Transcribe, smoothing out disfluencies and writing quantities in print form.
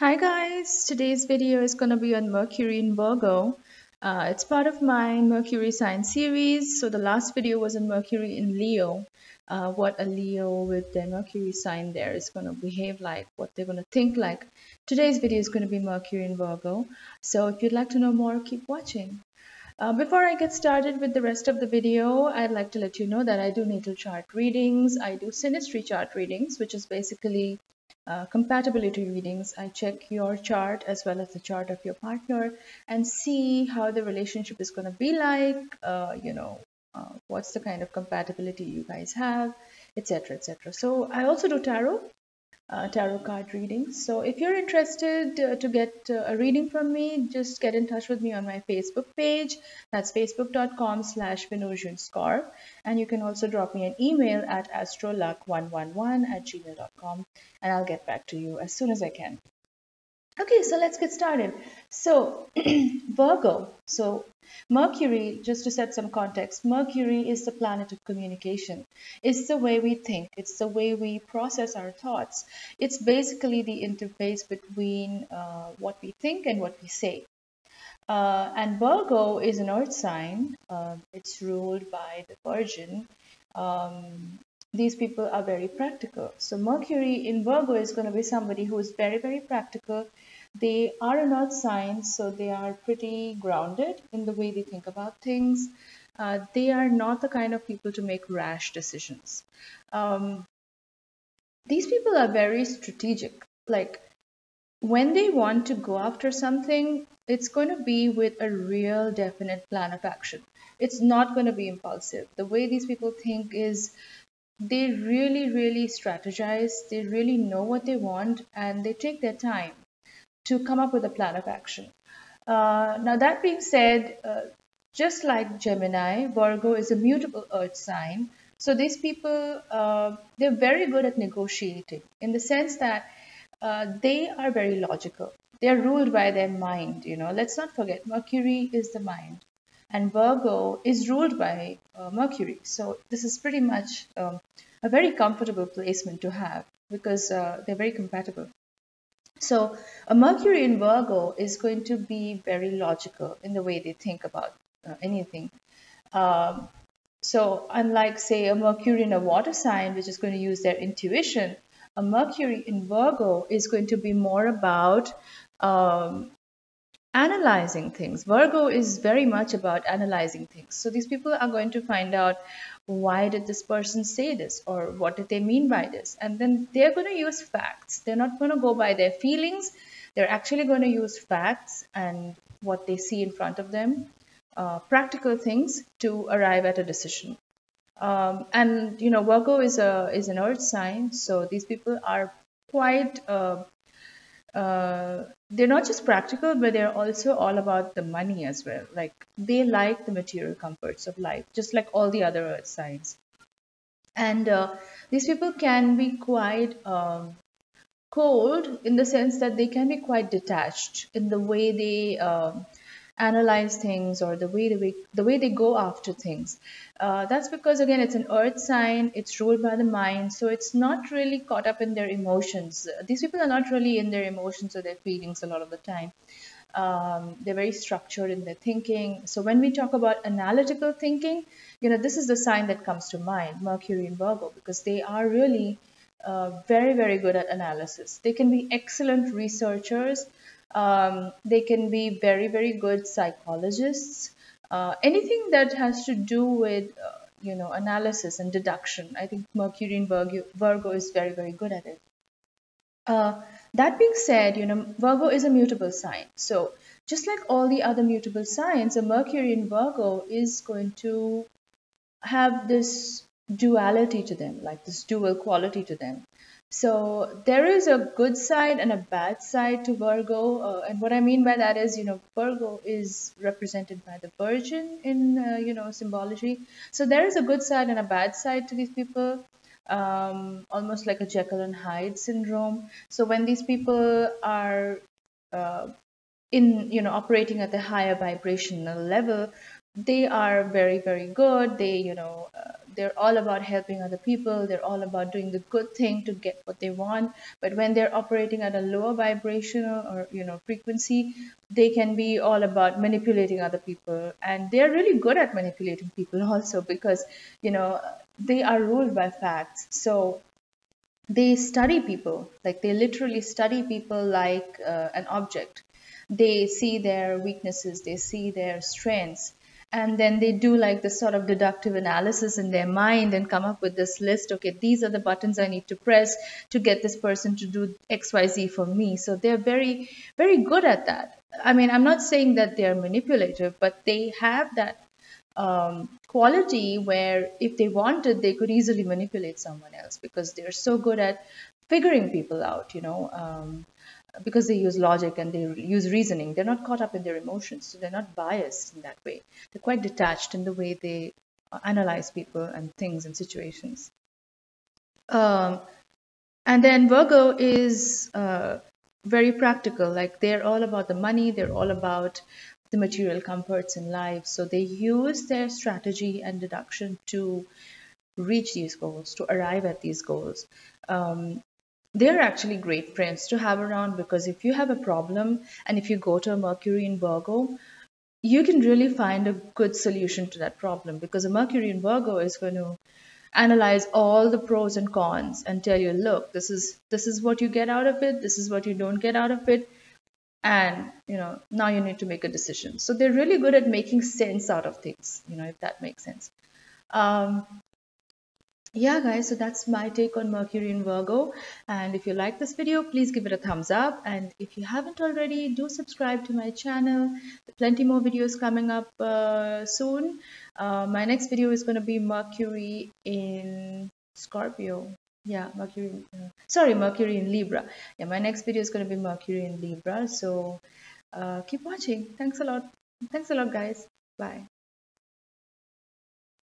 Hi guys, today's video is going to be on Mercury in Virgo. It's part of my Mercury sign series. So the last video was on Mercury in Leo. What a Leo with their Mercury sign there is going to behave like, what they're going to think like. Today's video is going to be Mercury in Virgo. So if you'd like to know more, keep watching. Before I get started with the rest of the video, I'd like to let you know that I do natal chart readings. I do synastry chart readings, which is basically compatibility readings. I check your chart as well as the chart of your partner and see how the relationship is going to be like, what's the kind of compatibility you guys have, etc. etc. So I also do tarot card readings. So if you're interested to get a reading from me, just get in touch with me on my Facebook page. That's facebook.com/Venusianscorp. And you can also drop me an email at astroluck111@gmail.com and I'll get back to you as soon as I can. Okay, so let's get started. So Virgo. So Mercury, just to set some context, Mercury is the planet of communication. It's the way we think. It's the way we process our thoughts. It's basically the interface between what we think and what we say. And Virgo is an earth sign. It's ruled by the Virgin. These people are very practical. So Mercury in Virgo is going to be somebody who is very, very practical. They are an earth sign, so they are pretty grounded in the way they think about things. They are not the kind of people to make rash decisions. These people are very strategic. Like when they want to go after something, it's going to be with a real definite plan of action. It's not going to be impulsive. The way these people think is they really, really strategize. They really know what they want and they take their time to come up with a plan of action. Now, that being said, just like Gemini, Virgo is a mutable earth sign. So these people, they're very good at negotiating in the sense that they are very logical. They are ruled by their mind. Let's not forget, Mercury is the mind and Virgo is ruled by Mercury. So this is pretty much a very comfortable placement to have because they're very compatible. So a Mercury in Virgo is going to be very logical in the way they think about anything. So unlike, say, a Mercury in a water sign, which is going to use their intuition, a Mercury in Virgo is going to be more about analyzing things. Virgo is very much about analyzing things. So these people are going to find out, why did this person say this, or what did they mean by this? And then they're going to use facts. They're not going to go by their feelings. They're actually going to use facts and what they see in front of them, practical things to arrive at a decision. And Virgo is an earth sign, so these people are quite they're not just practical, but they're also all about the money as well. Like they like the material comforts of life, just like all the other earth signs. And these people can be quite cold in the sense that they can be quite detached in the way they analyze things or the way they go after things. That's because again it's an earth sign, it's ruled by the mind, so it's not really caught up in their emotions. These people are not really in their emotions or their feelings a lot of the time. They're very structured in their thinking. So when we talk about analytical thinking, this is the sign that comes to mind, Mercury in Virgo, because they are really very, very good at analysis. They can be excellent researchers. They can be very, very good psychologists. Anything that has to do with, analysis and deduction, I think Mercury in Virgo is very, very good at it. That being said, Virgo is a mutable sign. So just like all the other mutable signs, a Mercury in Virgo is going to have this duality to them, like this dual quality to them. So there is a good side and a bad side to Virgo. And what I mean by that is, Virgo is represented by the Virgin in, symbology. So there is a good side and a bad side to these people, almost like a Jekyll and Hyde syndrome. So when these people are operating at the higher vibrational level, they are very, very good. They, they're all about helping other people. They're all about doing the good thing to get what they want. But when they're operating at a lower vibrational or, frequency, they can be all about manipulating other people. And they're really good at manipulating people also because, they are ruled by facts. So they study people, like they literally study people like an object. They see their weaknesses, they see their strengths, and then they do like this sort of deductive analysis in their mind and come up with this list. Okay, these are the buttons I need to press to get this person to do XYZ for me. So they're very, very good at that. I mean, I'm not saying that they're manipulative, but they have that quality where if they wanted, they could easily manipulate someone else because they're so good at figuring people out, because they use logic and they use reasoning. They're not caught up in their emotions, so they're not biased in that way. They're quite detached in the way they analyze people and things and situations. Um, and then Virgo is very practical. Like they're all about the money, they're all about the material comforts in life. So they use their strategy and deduction to reach these goals, to arrive at these goals. They're actually great friends to have around because if you have a problem and if you go to a Mercury in Virgo, you can really find a good solution to that problem because a Mercury in Virgo is going to analyze all the pros and cons and tell you, look, this is what you get out of it, this is what you don't get out of it, and now you need to make a decision. So they're really good at making sense out of things, if that makes sense. um, yeah guys, so that's my take on Mercury in Virgo. And if you like this video, please give it a thumbs up, and if you haven't already, do subscribe to my channel. Plenty more videos coming up soon. My next video is going to be Mercury in Scorpio. Yeah, Mercury in Libra. Yeah, my next video is going to be Mercury in Libra. So keep watching. Thanks a lot. Thanks a lot, guys. Bye.